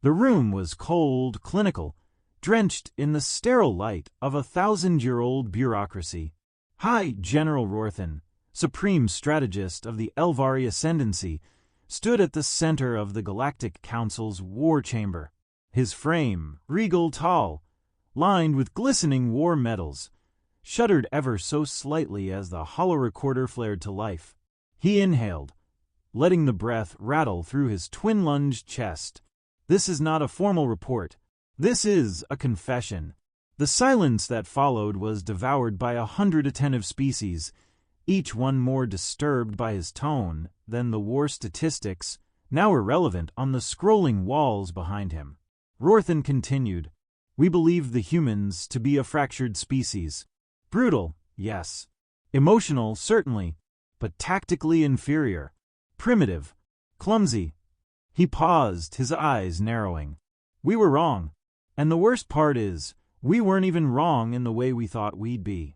The room was cold, clinical, drenched in the sterile light of a 1,000-year-old bureaucracy. High General Rorthan, supreme strategist of the Elvari Ascendancy, stood at the center of the Galactic Council's war chamber. His frame, regal tall, lined with glistening war medals, shuddered ever so slightly as the holorecorder flared to life. He inhaled, letting the breath rattle through his twin-lunged chest. "This is not a formal report. This is a confession." The silence that followed was devoured by 100 attentive species, each one more disturbed by his tone than the war statistics, now irrelevant, on the scrolling walls behind him. Rorthan continued, "We believe the humans to be a fractured species. Brutal, yes. Emotional, certainly, but tactically inferior. Primitive. Clumsy." He paused, his eyes narrowing. "We were wrong. And the worst part is, we weren't even wrong in the way we thought we'd be."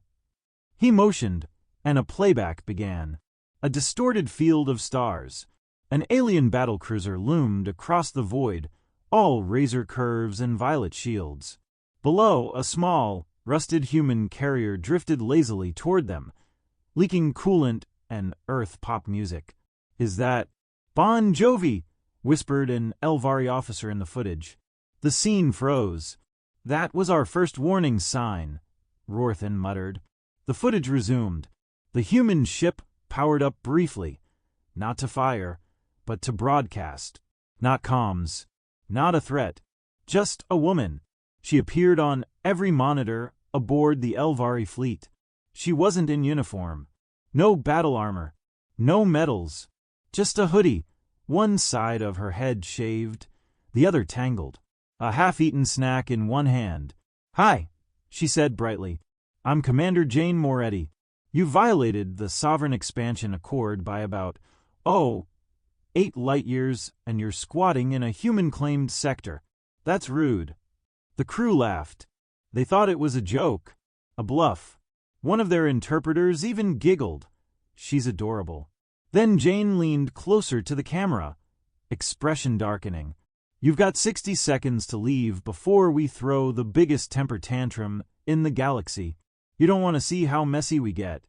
He motioned, and a playback began. A distorted field of stars. An alien battlecruiser loomed across the void, all razor curves and violet shields. Below, a small, rusted human carrier drifted lazily toward them, leaking coolant and Earth pop music. "Is that Bon Jovi?" whispered an Elvari officer in the footage. The scene froze. "That was our first warning sign," Rorthan muttered. The footage resumed. The human ship powered up briefly, not to fire, but to broadcast. Not comms, not a threat, just a woman. She appeared on every monitor aboard the Elvari fleet. She wasn't in uniform. No battle armor. No medals. Just a hoodie, one side of her head shaved, the other tangled. A half-eaten snack in one hand. "Hi," she said brightly. "I'm Commander Jane Moretti. You violated the Sovereign Expansion Accord by about, 8 light-years, and you're squatting in a human-claimed sector. That's rude." The crew laughed. They thought it was a joke, a bluff. One of their interpreters even giggled. "She's adorable." Then Jane leaned closer to the camera, expression darkening. "You've got 60 seconds to leave before we throw the biggest temper tantrum in the galaxy. You don't want to see how messy we get."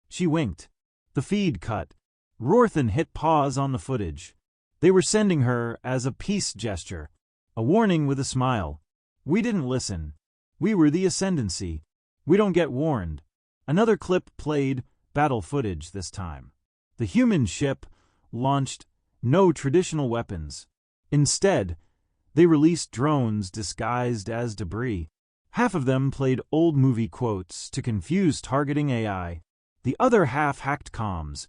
She winked. The feed cut. Rorthan hit pause on the footage. They were sending her as a peace gesture, a warning with a smile. "We didn't listen. We were the Ascendancy. We don't get warned." Another clip played, battle footage this time. The human ship launched no traditional weapons. Instead, they released drones disguised as debris. Half of them played old movie quotes to confuse targeting AI. The other half hacked comms,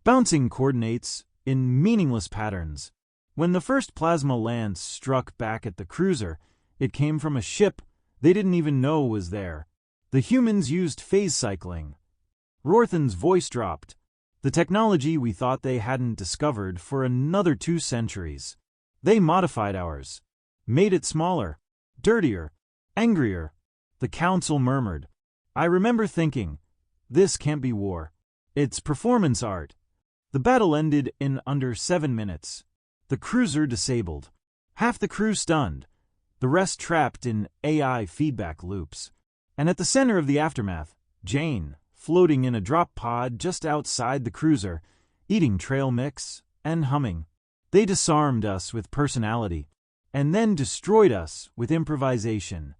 bouncing coordinates in meaningless patterns. When the first plasma lance struck back at the cruiser, it came from a ship they didn't even know was there. The humans used phase cycling. Rorthan's voice dropped. "The technology we thought they hadn't discovered for another 2 centuries. They modified ours. Made it smaller, dirtier, angrier." The council murmured. "I remember thinking, this can't be war. It's performance art." The battle ended in under 7 minutes. The cruiser disabled. Half the crew stunned. The rest trapped in AI feedback loops. And at the center of the aftermath, Jane, floating in a drop pod just outside the cruiser, eating trail mix and humming. They disarmed us with personality, and then destroyed us with improvisation.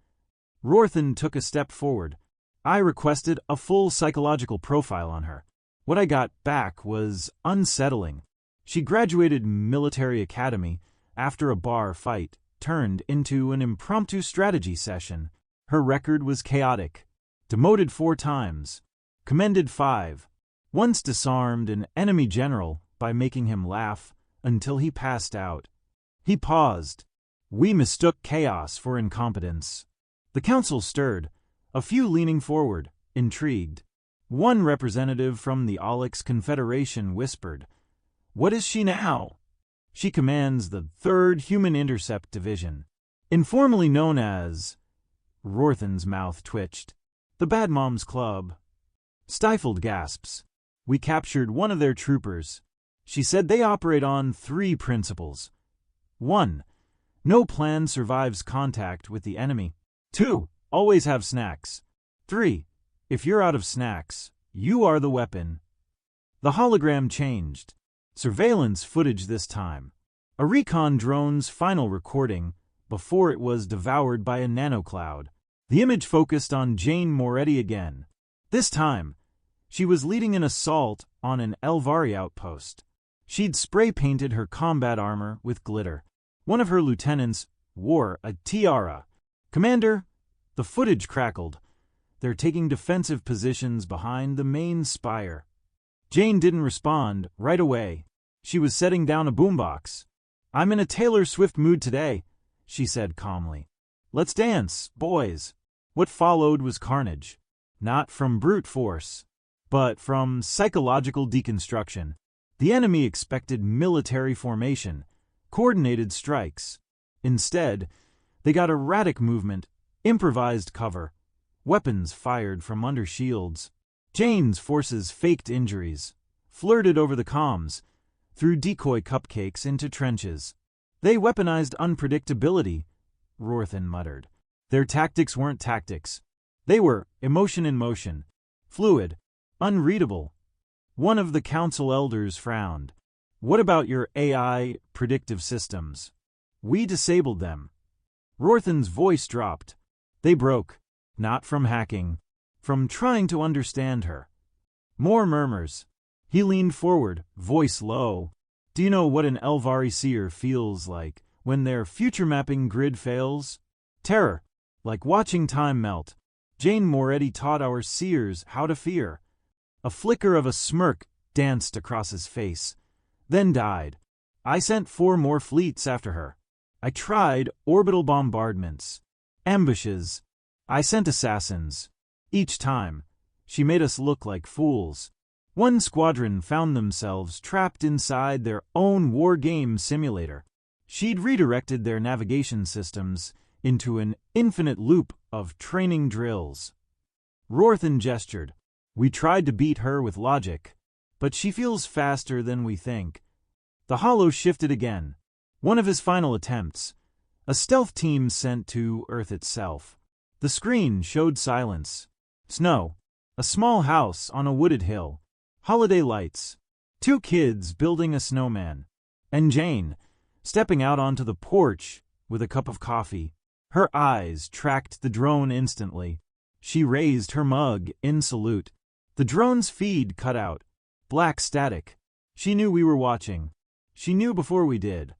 Rorthan took a step forward. I requested a full psychological profile on her. What I got back was unsettling. She graduated military academy after a bar fight turned into an impromptu strategy session. Her record was chaotic. Demoted 4 times. Commended 5. Once disarmed an enemy general by making him laugh until he passed out. He paused. We mistook chaos for incompetence. The council stirred, a few leaning forward, intrigued. One representative from the Alex Confederation whispered, "What is she now?" "She commands the 3rd Human Intercept Division, informally known as..." Rorthan's mouth twitched. "The Bad Moms Club." Stifled gasps. "We captured one of their troopers. She said they operate on 3 principles. 1. No plan survives contact with the enemy. 2. Always have snacks. 3. If you're out of snacks, you are the weapon. The hologram changed. Surveillance footage this time. A recon drone's final recording before it was devoured by a nanocloud. The image focused on Jane Moretti again. This time, she was leading an assault on an Elvari outpost. She'd spray-painted her combat armor with glitter. One of her lieutenants wore a tiara. "Commander," the footage crackled. "They're taking defensive positions behind the main spire." Jane didn't respond right away. She was setting down a boombox. "I'm in a Taylor Swift mood today," she said calmly. "Let's dance, boys." What followed was carnage. Not from brute force, but from psychological deconstruction. The enemy expected military formation, coordinated strikes. Instead, they got erratic movement, improvised cover, weapons fired from under shields. Jane's forces faked injuries, flirted over the comms, threw decoy cupcakes into trenches. "They weaponized unpredictability," Rorthan muttered. "Their tactics weren't tactics. They were emotion in motion, fluid, unreadable." One of the council elders frowned. "What about your AI predictive systems?" "We disabled them." Rorthan's voice dropped. "They broke, not from hacking, from trying to understand her." More murmurs. He leaned forward, voice low. "Do you know what an Elvari seer feels like when their future mapping grid fails? Terror, like watching time melt. Jane Moretti taught our seers how to fear." A flicker of a smirk danced across his face, then died. "I sent 4 more fleets after her. I tried orbital bombardments, ambushes. I sent assassins. Each time, she made us look like fools. One squadron found themselves trapped inside their own war game simulator. She'd redirected their navigation systems into an infinite loop of training drills." Rorthan gestured. "We tried to beat her with logic, but she feels faster than we think." The holo shifted again. One of his final attempts. A stealth team sent to Earth itself. The screen showed silence. Snow. A small house on a wooded hill. Holiday lights. 2 kids building a snowman. And Jane, stepping out onto the porch with a cup of coffee. Her eyes tracked the drone instantly. She raised her mug in salute. The drone's feed cut out. Black static. She knew we were watching. She knew before we did.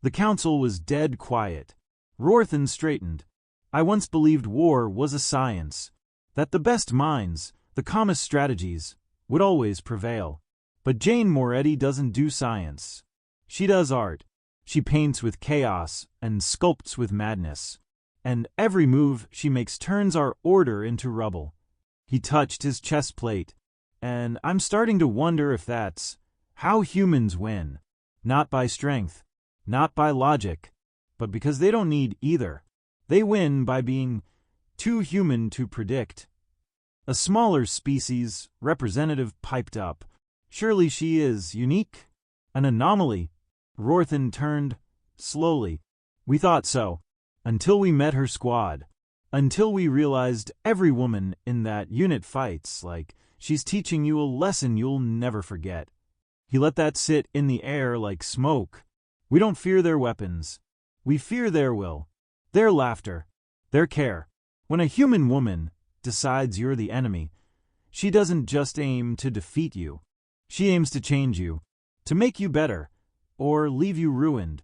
The council was dead quiet. Rorthan straightened. "I once believed war was a science, that the best minds, the calmest strategies, would always prevail. But Jane Moretti doesn't do science. She does art. She paints with chaos and sculpts with madness. And every move she makes turns our order into rubble." He touched his chest plate. "And I'm starting to wonder if that's how humans win. Not by strength, not by logic, but because they don't need either. They win by being too human to predict." A smaller species representative piped up. "Surely she is unique? An anomaly?" Rorthan turned, slowly. "We thought so, until we met her squad. Until we realized every woman in that unit fights like she's teaching you a lesson you'll never forget." He let that sit in the air like smoke. "We don't fear their weapons. We fear their will, their laughter, their care. When a human woman decides you're the enemy, she doesn't just aim to defeat you. She aims to change you, to make you better, or leave you ruined."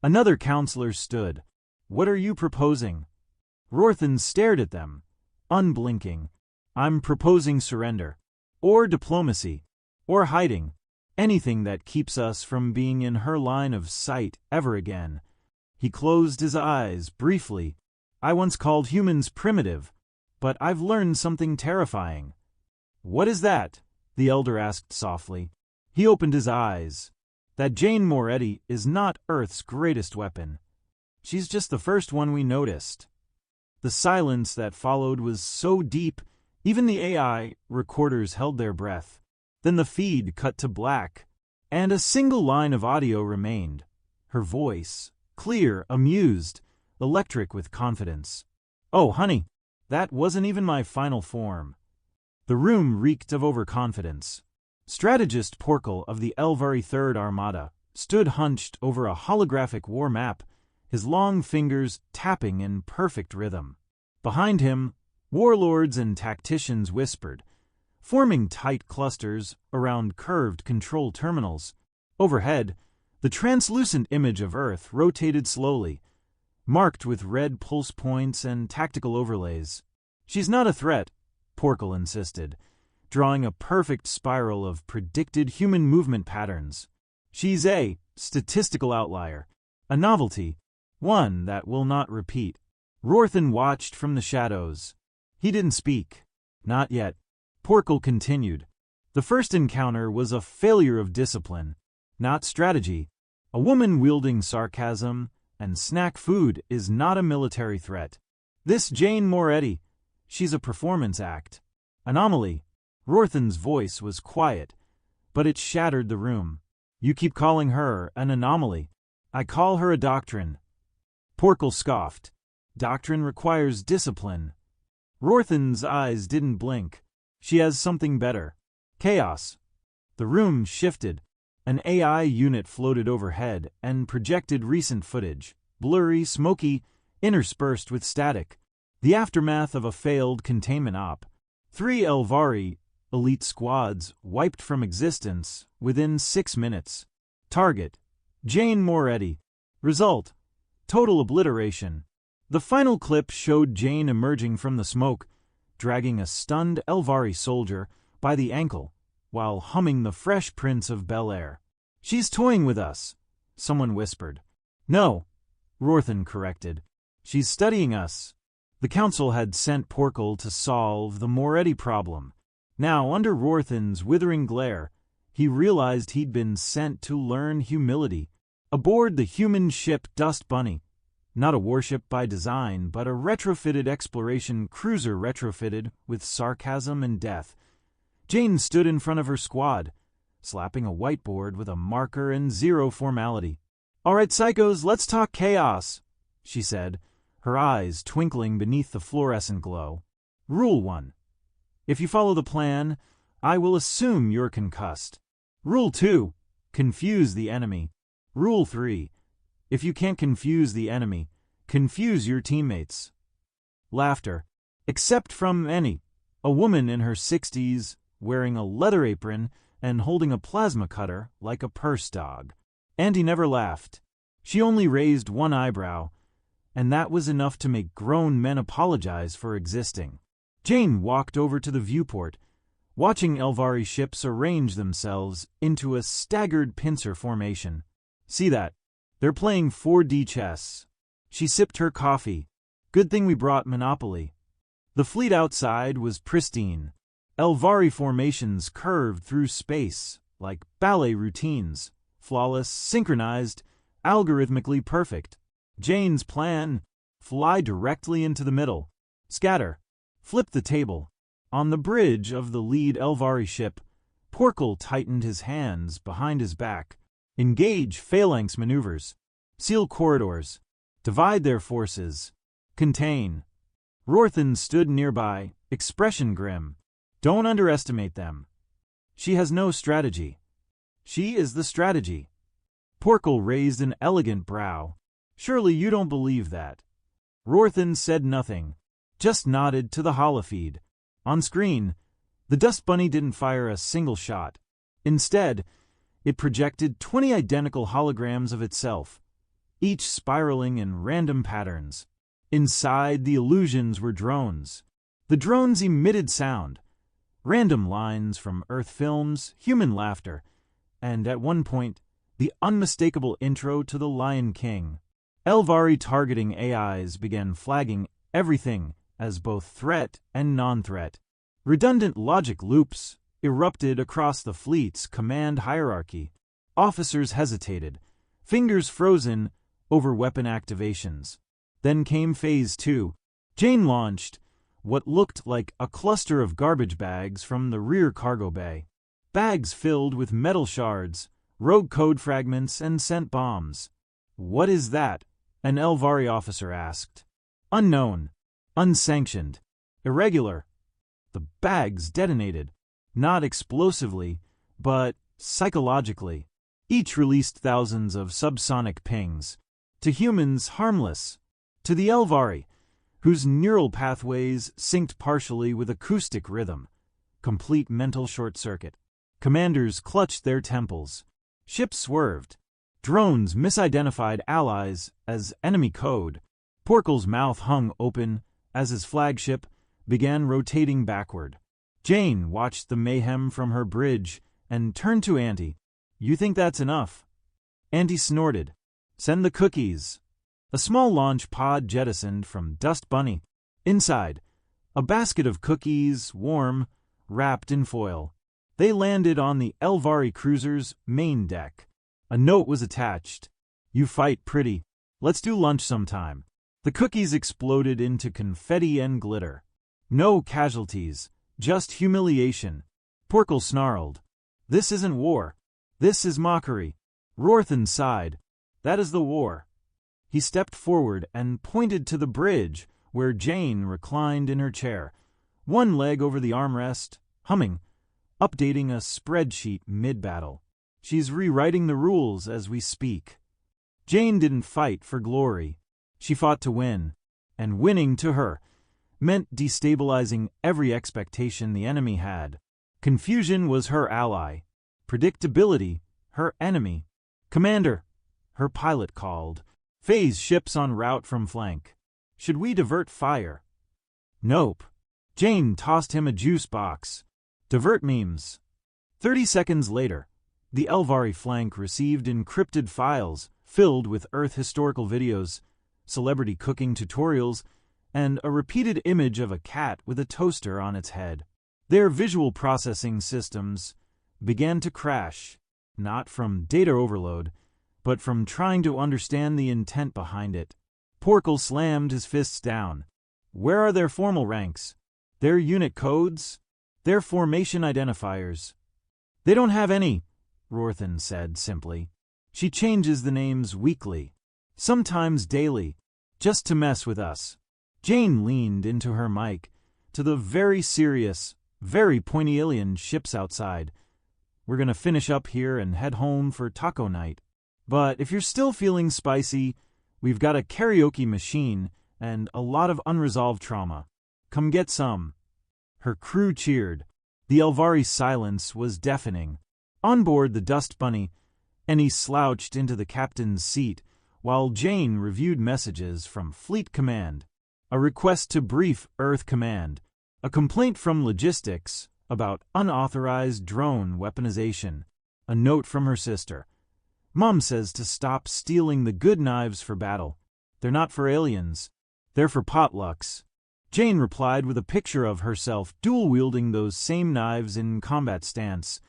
Another counselor stood. "What are you proposing?" Rorthan stared at them, unblinking. "I'm proposing surrender, or diplomacy, or hiding. Anything that keeps us from being in her line of sight ever again." He closed his eyes briefly. "I once called humans primitive, but I've learned something terrifying." "What is that?" the elder asked softly. He opened his eyes. "That Jane Moretti is not Earth's greatest weapon. She's just the first one we noticed." The silence that followed was so deep, even the AI recorders held their breath. Then the feed cut to black, and a single line of audio remained. Her voice, clear, amused, electric with confidence. "Oh, honey, that wasn't even my final form." The room reeked of overconfidence. Strategist Porkle of the Elvari Third Armada stood hunched over a holographic war map, his long fingers tapping in perfect rhythm. Behind him, warlords and tacticians whispered, forming tight clusters around curved control terminals. Overhead, the translucent image of Earth rotated slowly, marked with red pulse points and tactical overlays. "She's not a threat," Porkle insisted, drawing a perfect spiral of predicted human movement patterns. "She's a statistical outlier, a novelty, one that will not repeat." Rorthan watched from the shadows. He didn't speak. "Not yet," Porkle continued. "The first encounter was a failure of discipline, not strategy. A woman wielding sarcasm and snack food is not a military threat. This Jane Moretti, she's a performance act. Anomaly." Rorthan's voice was quiet, but it shattered the room. "You keep calling her an anomaly. I call her a doctrine." Porkle scoffed. "Doctrine requires discipline." Rorthan's eyes didn't blink. "She has something better. Chaos." The room shifted. An AI unit floated overhead and projected recent footage, blurry, smoky, interspersed with static. The aftermath of a failed containment op. 3 Elvari elite squads wiped from existence within 6 minutes. Target: Jane Moretti. Result: total obliteration. The final clip showed Jane emerging from the smoke, dragging a stunned Elvari soldier by the ankle while humming the Fresh Prince of Bel-Air. "She's toying with us," someone whispered. "No," Rorthan corrected. "She's studying us." The council had sent Porkle to solve the Moretti problem. Now, under Rorthan's withering glare, he realized he'd been sent to learn humility. Aboard the human ship Dust Bunny, not a warship by design, but a retrofitted exploration cruiser retrofitted with sarcasm and death, Jane stood in front of her squad, slapping a whiteboard with a marker and zero formality. "All right, psychos, let's talk chaos," she said, her eyes twinkling beneath the fluorescent glow. "Rule 1. If you follow the plan, I will assume you're concussed. Rule 2. Confuse the enemy. Rule 3. If you can't confuse the enemy, confuse your teammates." Laughter. "Except from any. A woman in her 60s, wearing a leather apron and holding a plasma cutter like a purse dog." Andy never laughed. She only raised one eyebrow, and that was enough to make grown men apologize for existing. Jane walked over to the viewport, watching Elvari ships arrange themselves into a staggered pincer formation. "See that? They're playing 4D chess." She sipped her coffee. "Good thing we brought Monopoly." The fleet outside was pristine. Elvari formations curved through space like ballet routines, flawless, synchronized, algorithmically perfect. Jane's plan: fly directly into the middle, scatter, flip the table. On the bridge of the lead Elvari ship, Porkle tightened his hands behind his back. Engage phalanx maneuvers. Seal corridors. Divide their forces. Contain. Rorthan stood nearby, expression grim. "Don't underestimate them. She has no strategy. She is the strategy." Porkle raised an elegant brow. "Surely you don't believe that." Rorthan said nothing, just nodded to the holofeed. On screen, the Dust Bunny didn't fire a single shot. Instead, it projected 20 identical holograms of itself, each spiraling in random patterns. Inside, the illusions were drones. The drones emitted sound, random lines from Earth films, human laughter, and at one point, the unmistakable intro to The Lion King. Elvari targeting AIs began flagging everything as both threat and non-threat. Redundant logic loops erupted across the fleet's command hierarchy. Officers hesitated, fingers frozen over weapon activations. Then came Phase 2. Jane launched what looked like a cluster of garbage bags from the rear cargo bay. Bags filled with metal shards, rogue code fragments, and scent bombs. "What is that?" an Elvari officer asked. "Unknown. Unsanctioned. Irregular." The bags detonated, not explosively, but psychologically. Each released thousands of subsonic pings. To humans, harmless. To the Elvari, whose neural pathways synced partially with acoustic rhythm. Complete mental short-circuit. Commanders clutched their temples. Ships swerved. Drones misidentified allies as enemy code. Porkel's mouth hung open as his flagship began rotating backward. Jane watched the mayhem from her bridge and turned to Auntie. "You think that's enough?" Auntie snorted. "Send the cookies." A small launch pod jettisoned from Dust Bunny. Inside, a basket of cookies, warm, wrapped in foil. They landed on the Elvari cruiser's main deck. A note was attached. "You fight pretty. Let's do lunch sometime." The cookies exploded into confetti and glitter. No casualties, just humiliation. Porkel snarled. "This isn't war. This is mockery." Rorthan sighed. "That is the war." He stepped forward and pointed to the bridge where Jane reclined in her chair, one leg over the armrest, humming, updating a spreadsheet mid-battle. "She's rewriting the rules as we speak." Jane didn't fight for glory. She fought to win, and winning to her meant destabilizing every expectation the enemy had. Confusion was her ally. Predictability, her enemy. "Commander," her pilot called. "Phase ships en route from flank. Should we divert fire?" "Nope." Jane tossed him a juice box. "Divert memes." 30 seconds later, the Elvari flank received encrypted files filled with Earth historical videos, celebrity cooking tutorials, and a repeated image of a cat with a toaster on its head. Their visual processing systems began to crash, not from data overload, but from trying to understand the intent behind it. Porkel slammed his fists down. "Where are their formal ranks? Their unit codes? Their formation identifiers?" "They don't have any," Rorthan said simply. "She changes the names weekly, sometimes daily, just to mess with us." Jane leaned into her mic, to the very serious, very pointy alien ships outside. "We're gonna finish up here and head home for taco night. But if you're still feeling spicy, we've got a karaoke machine and a lot of unresolved trauma. Come get some." Her crew cheered. The Elvari silence was deafening. On board the Dust Bunny, Annie slouched into the captain's seat while Jane reviewed messages from Fleet Command. A request to brief Earth Command. A complaint from Logistics about unauthorized drone weaponization. A note from her sister. "Mom says to stop stealing the good knives for battle. They're not for aliens. They're for potlucks." Jane replied with a picture of herself dual-wielding those same knives in combat stance.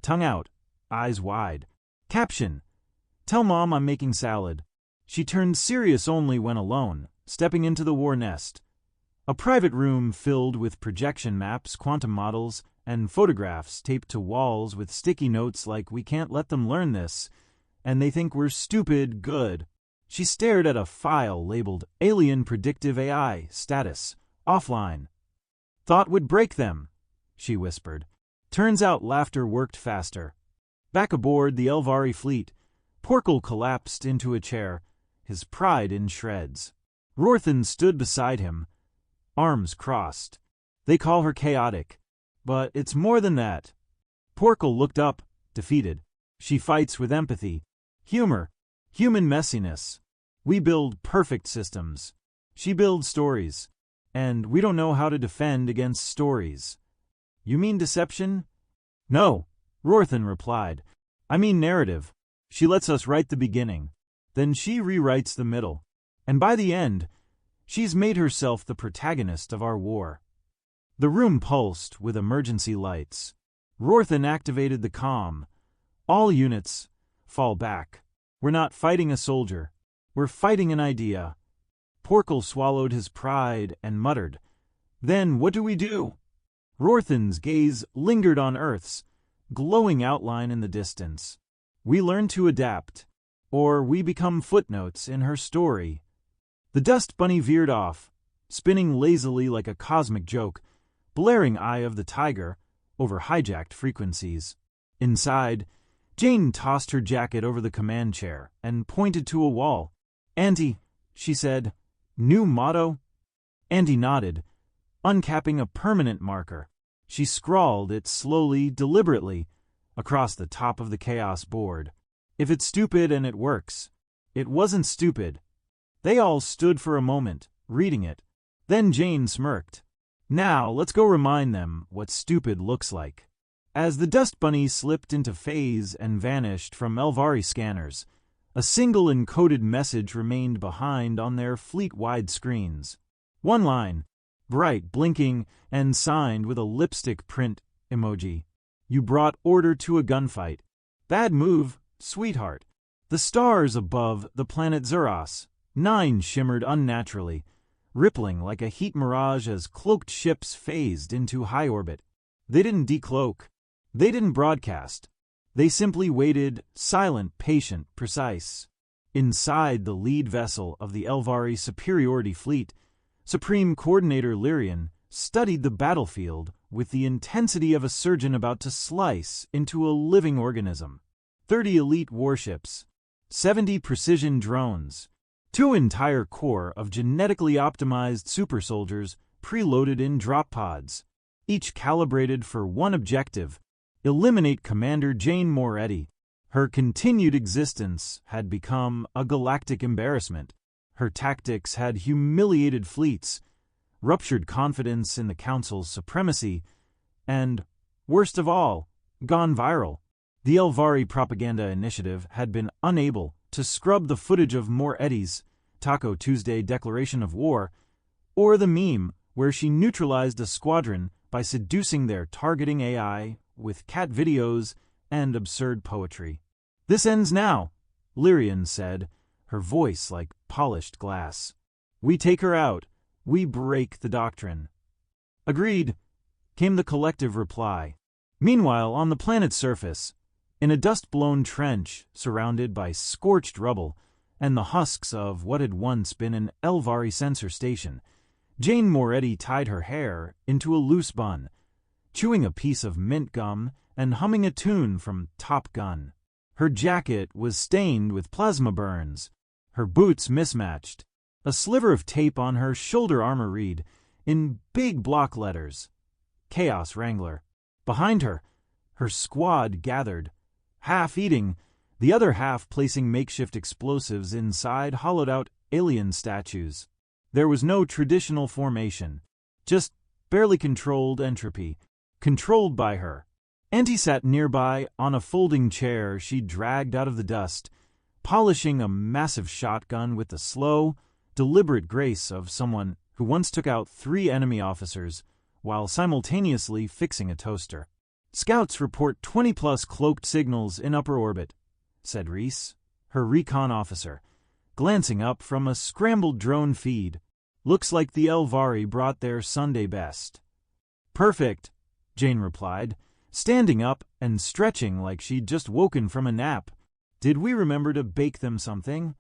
Tongue out, eyes wide. Caption: "Tell Mom I'm making salad." She turned serious only when alone, stepping into the war nest. A private room filled with projection maps, quantum models, and photographs taped to walls with sticky notes like "We can't let them learn this, and they think we're stupid good." She stared at a file labeled Alien Predictive AI Status Offline. "Thought would break them," she whispered. Turns out laughter worked faster. Back aboard the Elvari fleet, Porkel collapsed into a chair, his pride in shreds. Rorthan stood beside him, arms crossed. "They call her chaotic, but it's more than that." Porkel looked up, defeated. "She fights with empathy, humor, human messiness. We build perfect systems. She builds stories, and we don't know how to defend against stories." "You mean deception?" "No," Rorthan replied. "I mean narrative. She lets us write the beginning. Then she rewrites the middle. And by the end, she's made herself the protagonist of our war." The room pulsed with emergency lights. Rorthan activated the comm. "All units, fall back. We're not fighting a soldier. We're fighting an idea." Porkel swallowed his pride and muttered, "Then what do we do?" Rorthan's gaze lingered on Earth's glowing outline in the distance. "We learn to adapt. or we become footnotes in her story. The dust bunny veered off, spinning lazily like a cosmic joke, blaring Eye of the Tiger over hijacked frequencies. Inside, Jane tossed her jacket over the command chair and pointed to a wall. "Auntie," she said, "new motto?" Auntie nodded, uncapping a permanent marker. She scrawled it slowly, deliberately, across the top of the chaos board. "If it's stupid and it works." It wasn't stupid. They all stood for a moment, reading it. Then Jane smirked. "Now let's go remind them what stupid looks like." As the dust bunny slipped into phase and vanished from Elvari scanners, a single encoded message remained behind on their fleet-wide screens. One line, bright, blinking, and signed with a lipstick print emoji. "You brought order to a gunfight. Bad move, sweetheart." The stars above the planet Zuras, 9 shimmered unnaturally, rippling like a heat mirage as cloaked ships phased into high orbit. They didn't decloak. They didn't broadcast. They simply waited, silent, patient, precise. Inside the lead vessel of the Elvari Superiority Fleet, Supreme Coordinator Lyrian studied the battlefield with the intensity of a surgeon about to slice into a living organism. 30 elite warships, 70 precision drones, 2 entire corps of genetically optimized super soldiers preloaded in drop pods, each calibrated for one objective: eliminate Commander Jane Moretti. Her continued existence had become a galactic embarrassment. Her tactics had humiliated fleets, ruptured confidence in the Council's supremacy, and, worst of all, gone viral. The Elvari Propaganda Initiative had been unable to scrub the footage of Moretti's Taco Tuesday declaration of war, or the meme where she neutralized a squadron by seducing their targeting AI with cat videos and absurd poetry. "This ends now," Lyrian said, her voice like polished glass. "We take her out. We break the doctrine." "Agreed," came the collective reply. Meanwhile, on the planet's surface, in a dust-blown trench surrounded by scorched rubble and the husks of what had once been an Elvari sensor station, Jane Moretti tied her hair into a loose bun, chewing a piece of mint gum and humming a tune from Top Gun. Her jacket was stained with plasma burns, her boots mismatched. A sliver of tape on her shoulder armor read, in big block letters, "Chaos Wrangler." Behind her, her squad gathered, half eating, the other half placing makeshift explosives inside hollowed-out alien statues. There was no traditional formation, just barely controlled entropy, controlled by her. Auntie sat nearby on a folding chair she dragged out of the dust, polishing a massive shotgun with the slow, deliberate grace of someone who once took out 3 enemy officers while simultaneously fixing a toaster. "Scouts report 20-plus cloaked signals in upper orbit," said Reese, her recon officer, glancing up from a scrambled drone feed. "Looks like the Elvari brought their Sunday best." "Perfect," Jane replied, standing up and stretching like she'd just woken from a nap. "Did we remember to bake them something?"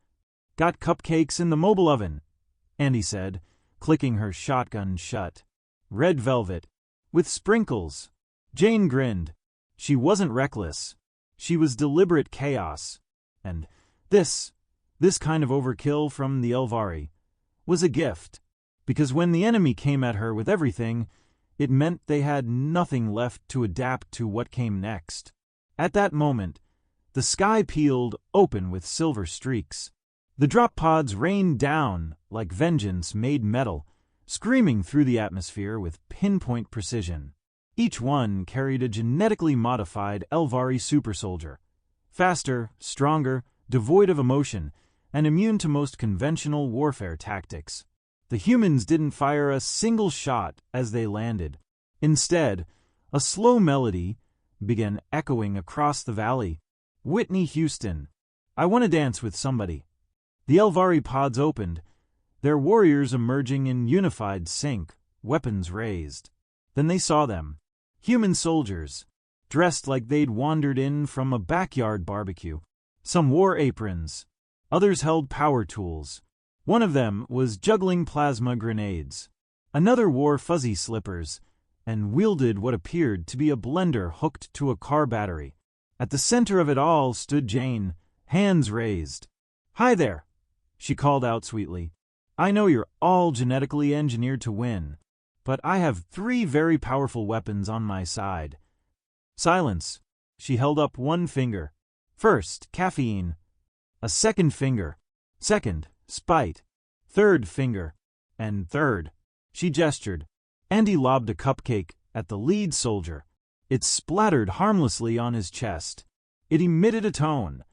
"Got cupcakes in the mobile oven," Andy said, clicking her shotgun shut. "Red velvet, with sprinkles." Jane grinned. She wasn't reckless. She was deliberate chaos. And this kind of overkill from the Elvari was a gift, because when the enemy came at her with everything, it meant they had nothing left to adapt to what came next. At that moment, the sky peeled open with silver streaks. The drop pods rained down like vengeance made metal, screaming through the atmosphere with pinpoint precision. Each one carried a genetically modified Elvari super soldier, faster, stronger, devoid of emotion, and immune to most conventional warfare tactics. The humans didn't fire a single shot as they landed. Instead, a slow melody began echoing across the valley. "Whitney Houston, I want to dance with somebody." The Elvari pods opened, their warriors emerging in unified sync, weapons raised. Then they saw them. Human soldiers, dressed like they'd wandered in from a backyard barbecue. Some wore aprons. Others held power tools. One of them was juggling plasma grenades. Another wore fuzzy slippers and wielded what appeared to be a blender hooked to a car battery. At the center of it all stood Jane, hands raised. "Hi there," she called out sweetly. "I know you're all genetically engineered to win, but I have 3 very powerful weapons on my side." "Silence." She held up one finger. "First, caffeine. A second finger. Second, spite. Third finger. And third." She gestured. Andy lobbed a cupcake at the lead soldier. It splattered harmlessly on his chest. It emitted a tone,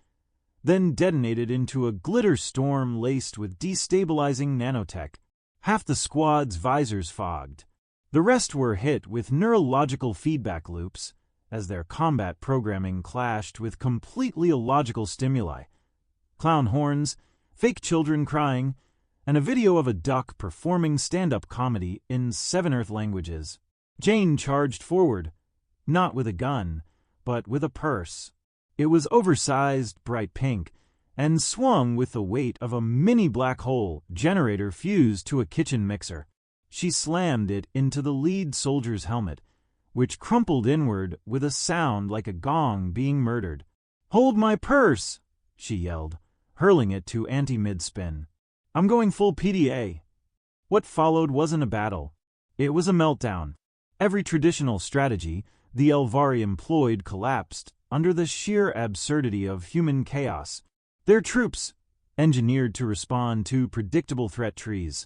then detonated into a glitter storm laced with destabilizing nanotech. Half the squad's visors fogged. The rest were hit with neurological feedback loops as their combat programming clashed with completely illogical stimuli. Clown horns, fake children crying, and a video of a duck performing stand-up comedy in 7 Earth languages. Jane charged forward, not with a gun, but with a purse. It was oversized, bright pink, and swung with the weight of a mini black hole generator fused to a kitchen mixer. She slammed it into the lead soldier's helmet, which crumpled inward with a sound like a gong being murdered. "Hold my purse!" she yelled, hurling it to Anti mid-spin. "I'm going full PDA." What followed wasn't a battle. It was a meltdown. Every traditional strategy the Elvari employed collapsed under the sheer absurdity of human chaos. Their troops, engineered to respond to predictable threat trees,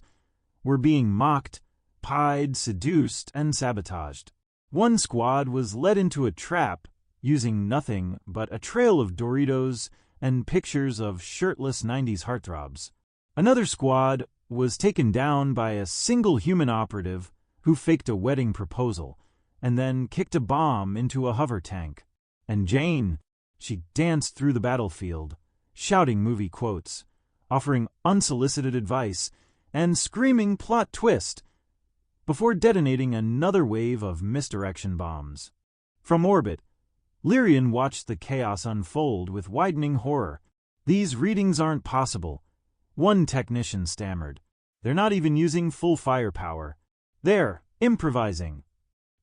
were being mocked, pied, seduced, and sabotaged. One squad was led into a trap using nothing but a trail of Doritos and pictures of shirtless 90s heartthrobs. Another squad was taken down by a single human operative who faked a wedding proposal and then kicked a bomb into a hover tank. And Jane, she danced through the battlefield, shouting movie quotes, offering unsolicited advice, and screaming plot twist before detonating another wave of misdirection bombs. From orbit, Lyrian watched the chaos unfold with widening horror. "These readings aren't possible," one technician stammered. "They're not even using full firepower. They're improvising."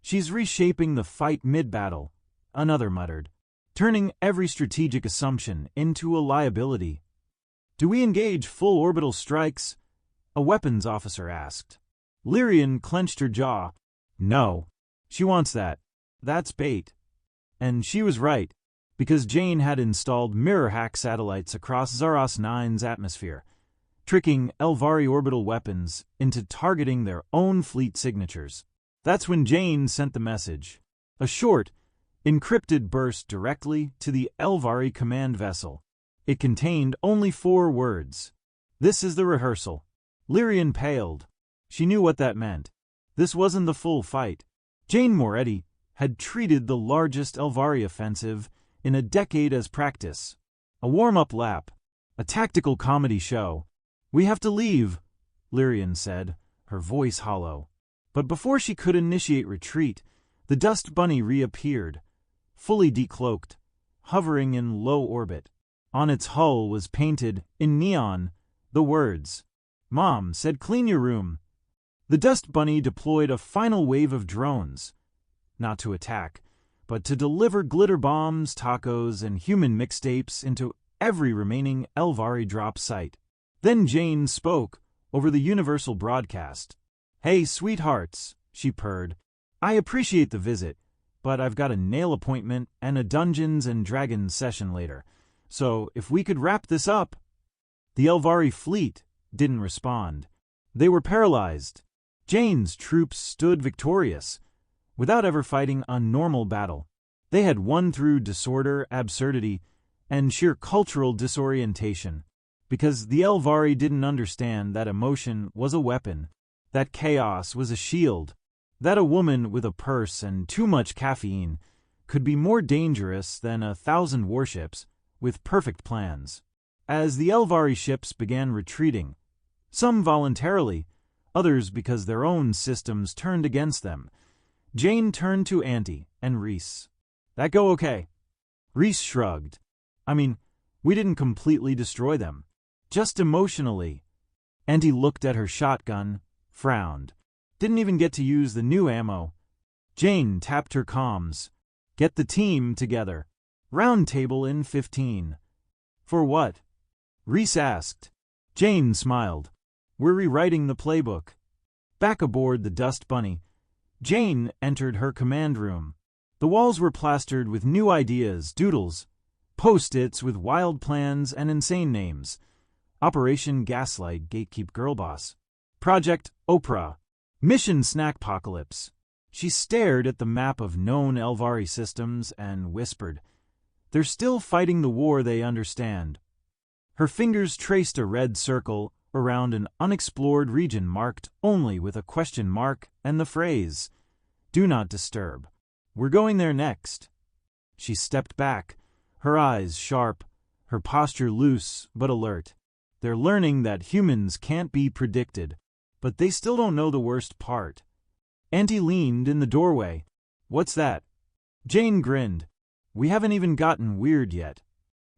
"She's reshaping the fight mid-battle," another muttered, "turning every strategic assumption into a liability." "Do we engage full orbital strikes?" a weapons officer asked. Lyrian clenched her jaw. "No. She wants that. That's bait." And she was right, because Jane had installed mirror hack satellites across Zaros 9's atmosphere, tricking Elvari orbital weapons into targeting their own fleet signatures. That's when Jane sent the message. A short, encrypted burst directly to the Elvari command vessel. It contained only 4 words. "This is the rehearsal." Lyrian paled. She knew what that meant. This wasn't the full fight. Jane Moretti had treated the largest Elvari offensive in a decade as practice. A warm-up lap. A tactical comedy show. "We have to leave," Lyrian said, her voice hollow. But before she could initiate retreat, the dust bunny reappeared, fully decloaked, hovering in low orbit. On its hull was painted, in neon, the words, "Mom said clean your room." The dust bunny deployed a final wave of drones, not to attack, but to deliver glitter bombs, tacos, and human mixtapes into every remaining Elvari drop site. Then Jane spoke over the universal broadcast. "Hey, sweethearts," she purred. "I appreciate the visit, but I've got a nail appointment and a Dungeons and Dragons session later. So if we could wrap this up." The Elvari fleet didn't respond. They were paralyzed. Jane's troops stood victorious, without ever fighting a normal battle. They had won through disorder, absurdity, and sheer cultural disorientation, because the Elvari didn't understand that emotion was a weapon, that chaos was a shield, that a woman with a purse and too much caffeine could be more dangerous than 1,000 warships with perfect plans. As the Elvari ships began retreating, some voluntarily, others because their own systems turned against them, Jane turned to Auntie and Reese. "That go okay?" Reese shrugged. "I mean, We didn't completely destroy them. Just emotionally. And he looked at her shotgun, frowned. Didn't even get to use the new ammo. Jane tapped her comms. Get the team together. Round table in 15. For what? Reese asked. Jane smiled. We're rewriting the playbook. Back aboard the Dust Bunny, Jane entered her command room. The walls were plastered with new ideas, doodles, post-its with wild plans and insane names. Operation Gaslight, Gatekeep Girlboss. Project Oprah. Mission Snackpocalypse. She stared at the map of known Elvari systems and whispered, "They're still fighting the war they understand." Her fingers traced a red circle around an unexplored region marked only with a question mark and the phrase, "Do not disturb. We're going there next." She stepped back, her eyes sharp, her posture loose but alert. They're learning that humans can't be predicted, but they still don't know the worst part. Auntie leaned in the doorway. "What's that?" Jane grinned. "We haven't even gotten weird yet."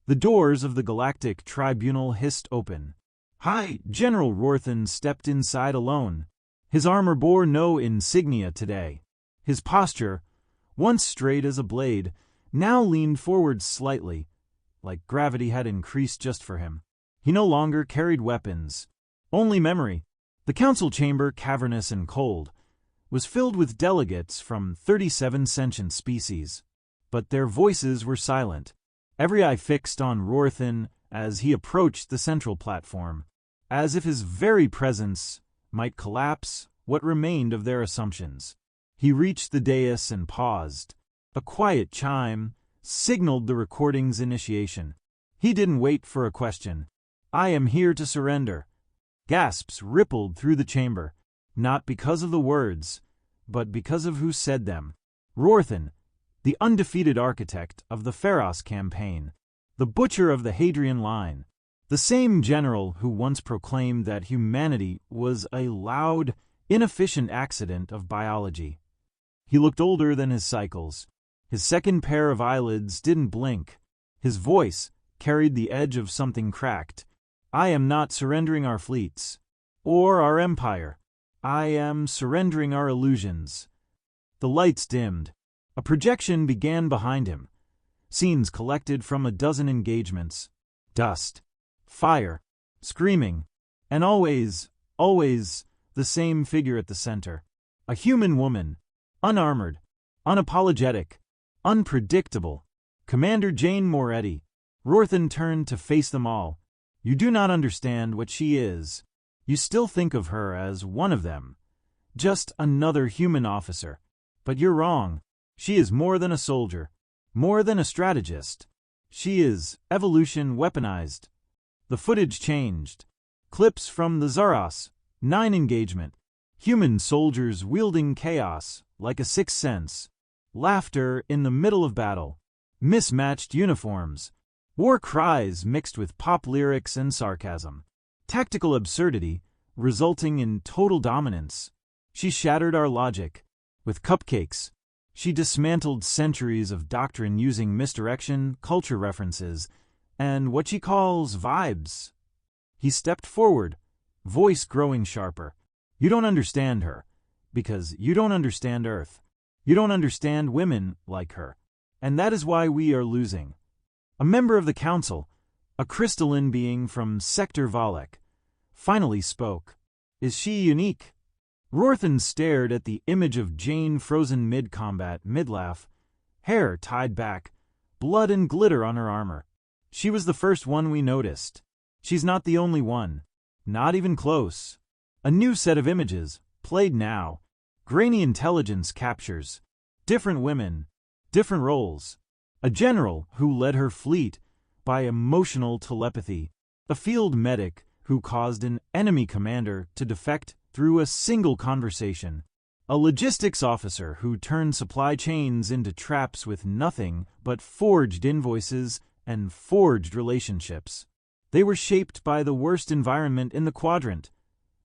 The doors of the Galactic Tribunal hissed open. Hi, General Rorthan stepped inside alone. His armor bore no insignia today. His posture, once straight as a blade, now leaned forward slightly, like gravity had increased just for him. He no longer carried weapons, only memory. The council chamber, cavernous and cold, was filled with delegates from 37 sentient species, but their voices were silent. Every eye fixed on Rorthan as he approached the central platform, as if his very presence might collapse what remained of their assumptions. He reached the dais and paused. A quiet chime signaled the recording's initiation. He didn't wait for a question. "I am here to surrender." Gasps rippled through the chamber, not because of the words, but because of who said them. Rorthan, the undefeated architect of the Pharos campaign, the butcher of the Hadrian line, the same general who once proclaimed that humanity was a loud, inefficient accident of biology. He looked older than his cycles. His second pair of eyelids didn't blink. His voice carried the edge of something cracked. "I am not surrendering our fleets, or our empire. I am surrendering our illusions." The lights dimmed. A projection began behind him. Scenes collected from a dozen engagements. Dust. Fire. Screaming. And always, always, the same figure at the center. A human woman. Unarmored. Unapologetic. Unpredictable. Commander Jane Moretti. Rorthan turned to face them all. "You do not understand what she is. You still think of her as one of them. Just another human officer. But you're wrong. She is more than a soldier. More than a strategist. She is evolution weaponized." The footage changed. Clips from the Zaros 9 engagement. Human soldiers wielding chaos like a sixth sense. Laughter in the middle of battle. Mismatched uniforms. War cries mixed with pop lyrics and sarcasm. Tactical absurdity resulting in total dominance. She shattered our logic. With cupcakes, she dismantled centuries of doctrine using misdirection, culture references, and what she calls vibes. He stepped forward, voice growing sharper. "You don't understand her, because you don't understand Earth. You don't understand women like her, and that is why we are losing." A member of the council, a crystalline being from Sector Valek, finally spoke. "Is she unique?" Rorthan stared at the image of Jane frozen mid-combat, mid-laugh, hair tied back, blood and glitter on her armor. "She was the first one we noticed. She's not the only one. Not even close." A new set of images, played now. Grainy intelligence captures. Different women. Different roles. A general who led her fleet by emotional telepathy. A field medic who caused an enemy commander to defect through a single conversation. A logistics officer who turned supply chains into traps with nothing but forged invoices and forged relationships. They were shaped by the worst environment in the quadrant,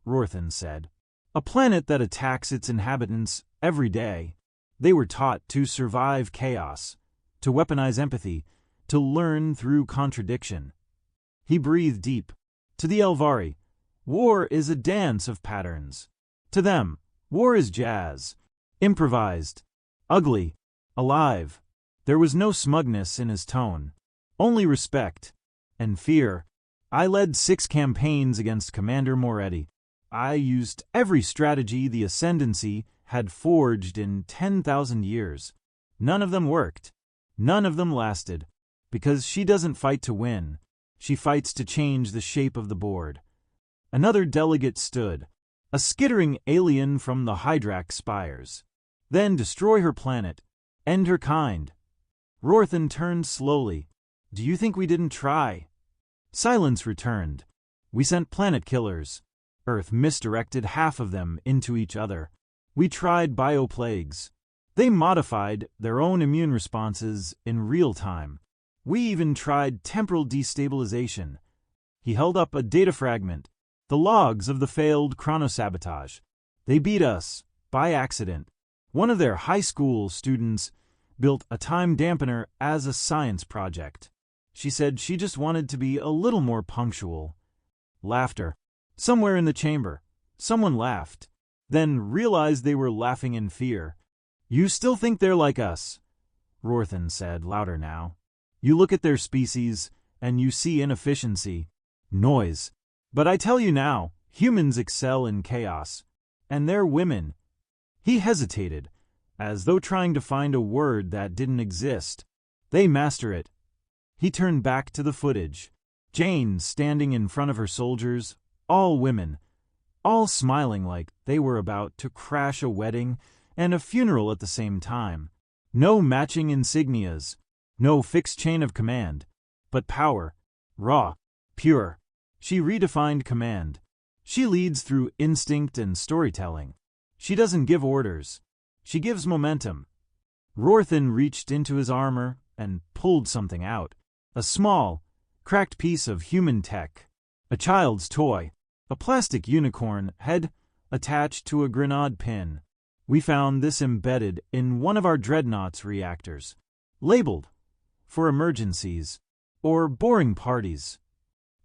Rorthan said. A planet that attacks its inhabitants every day. They were taught to survive chaos, to weaponize empathy, to learn through contradiction. He breathed deep. To the Elvari, war is a dance of patterns. To them, war is jazz. Improvised. Ugly. Alive. There was no smugness in his tone. Only respect. And fear. I led 6 campaigns against Commander Moretti. I used every strategy the Ascendancy had forged in 10,000 years. None of them worked. None of them lasted. Because she doesn't fight to win. She fights to change the shape of the board. Another delegate stood. A skittering alien from the Hydrax spires. Then destroy her planet. End her kind. Rorthan turned slowly. Do you think we didn't try? Silence returned. We sent planet killers. Earth misdirected half of them into each other. We tried bioplagues. They modified their own immune responses in real time. We even tried temporal destabilization. He held up a data fragment, the logs of the failed chronosabotage. They beat us, by accident. One of their high school students built a time dampener as a science project. She said she just wanted to be a little more punctual. Laughter. Somewhere in the chamber, someone laughed, then realized they were laughing in fear. You still think they're like us, Rorthan said, louder now. You look at their species, and you see inefficiency, noise. But I tell you now, humans excel in chaos. And they're women. He hesitated, as though trying to find a word that didn't exist. They master it. He turned back to the footage. Jane standing in front of her soldiers, all women, all smiling like they were about to crash a wedding and a funeral at the same time. No matching insignias, no fixed chain of command, but power, raw, pure. She redefined command. She leads through instinct and storytelling. She doesn't give orders. She gives momentum. Rorthan reached into his armor and pulled something out. A small, cracked piece of human tech. A child's toy. A plastic unicorn head attached to a grenade pin. We found this embedded in one of our dreadnought's reactors. Labeled for emergencies or boring parties.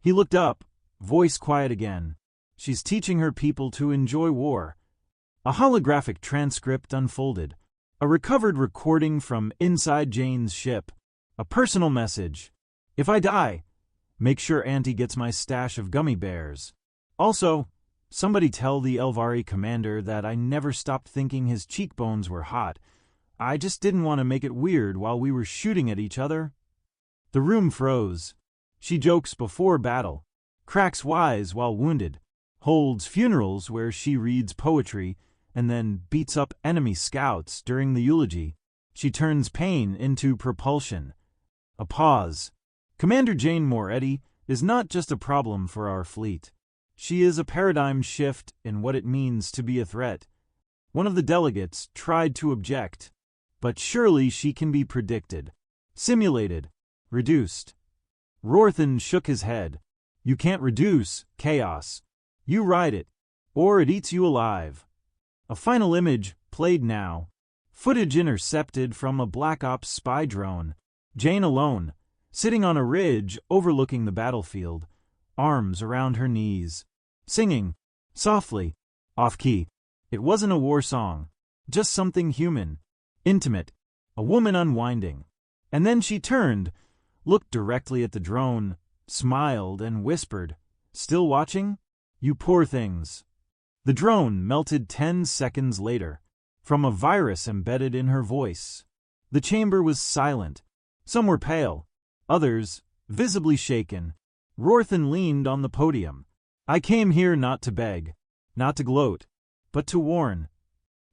He looked up, voice quiet again. She's teaching her people to enjoy war. A holographic transcript unfolded. A recovered recording from inside Jane's ship. A personal message. If I die, make sure Auntie gets my stash of gummy bears. Also, somebody tell the Elvari commander that I never stopped thinking his cheekbones were hot. I just didn't want to make it weird while we were shooting at each other. The room froze. She jokes before battle, cracks wise while wounded, holds funerals where she reads poetry, and then beats up enemy scouts during the eulogy. She turns pain into propulsion. A pause. Commander Jane Moretti is not just a problem for our fleet. She is a paradigm shift in what it means to be a threat. One of the delegates tried to object, but surely she can be predicted, simulated, reduced. Rorthan shook his head. You can't reduce chaos. You ride it, or it eats you alive. A final image played now. Footage intercepted from a Black Ops spy drone. Jane alone, sitting on a ridge overlooking the battlefield, arms around her knees, singing, softly, off-key. It wasn't a war song, just something human, intimate, a woman unwinding. And then she turned, looked directly at the drone, smiled and whispered, "Still watching? You poor things." The drone melted 10 seconds later, from a virus embedded in her voice. The chamber was silent. Some were pale, others visibly shaken. Rorthan leaned on the podium. I came here not to beg, not to gloat, but to warn.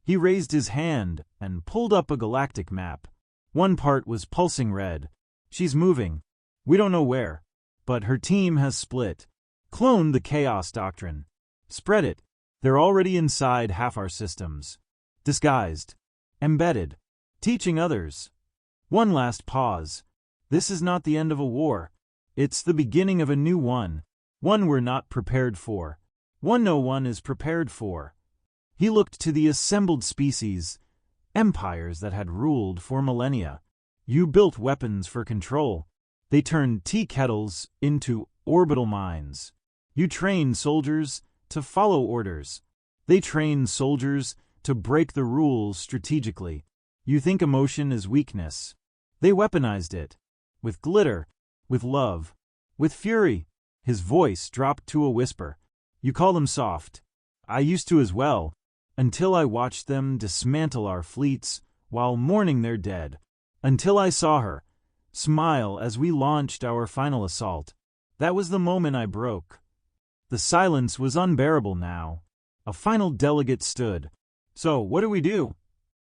He raised his hand and pulled up a galactic map. One part was pulsing red. She's moving. We don't know where. But her team has split. Cloned the Chaos Doctrine. Spread it. They're already inside half our systems. Disguised. Embedded. Teaching others. One last pause. This is not the end of a war. It's the beginning of a new one. One we're not prepared for. One no one is prepared for. He looked to the assembled species, empires that had ruled for millennia. You built weapons for control. They turned tea kettles into orbital minds. You train soldiers to follow orders. They train soldiers to break the rules strategically. You think emotion is weakness. They weaponized it. With glitter, with love, with fury. His voice dropped to a whisper. You call them soft. I used to as well, until I watched them dismantle our fleets while mourning their dead. Until I saw her smile as we launched our final assault. That was the moment I broke. The silence was unbearable now. A final delegate stood. So, what do we do?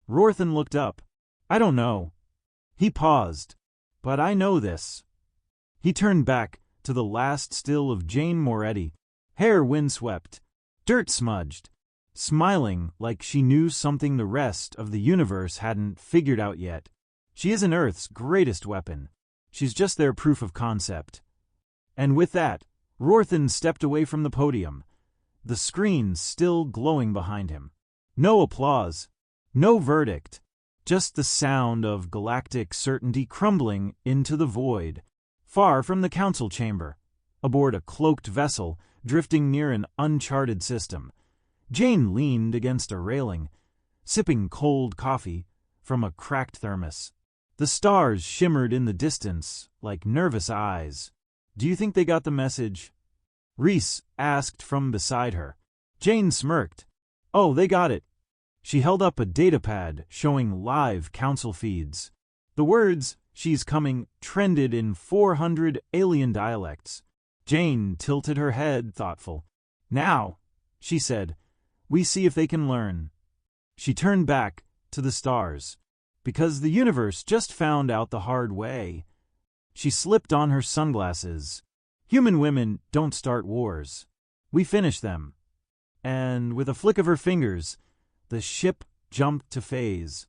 Rorthan looked up. I don't know. He paused. But I know this. He turned back to the last still of Jane Moretti, hair windswept, dirt smudged, smiling like she knew something the rest of the universe hadn't figured out yet. She isn't Earth's greatest weapon. She's just their proof of concept. And with that, Rorthan stepped away from the podium, the screen still glowing behind him. No applause, no verdict, just the sound of galactic certainty crumbling into the void, far from the council chamber, aboard a cloaked vessel drifting near an uncharted system. Jane leaned against a railing, sipping cold coffee from a cracked thermos. The stars shimmered in the distance like nervous eyes. Do you think they got the message? Reese asked from beside her. Jane smirked. Oh, they got it. She held up a datapad showing live council feeds. The words, "She's coming," trended in 400 alien dialects. Jane tilted her head, thoughtful. Now, she said, we see if they can learn. She turned back to the stars, because the universe just found out the hard way. She slipped on her sunglasses. Human women don't start wars. We finish them. And with a flick of her fingers, the ship jumped to phase.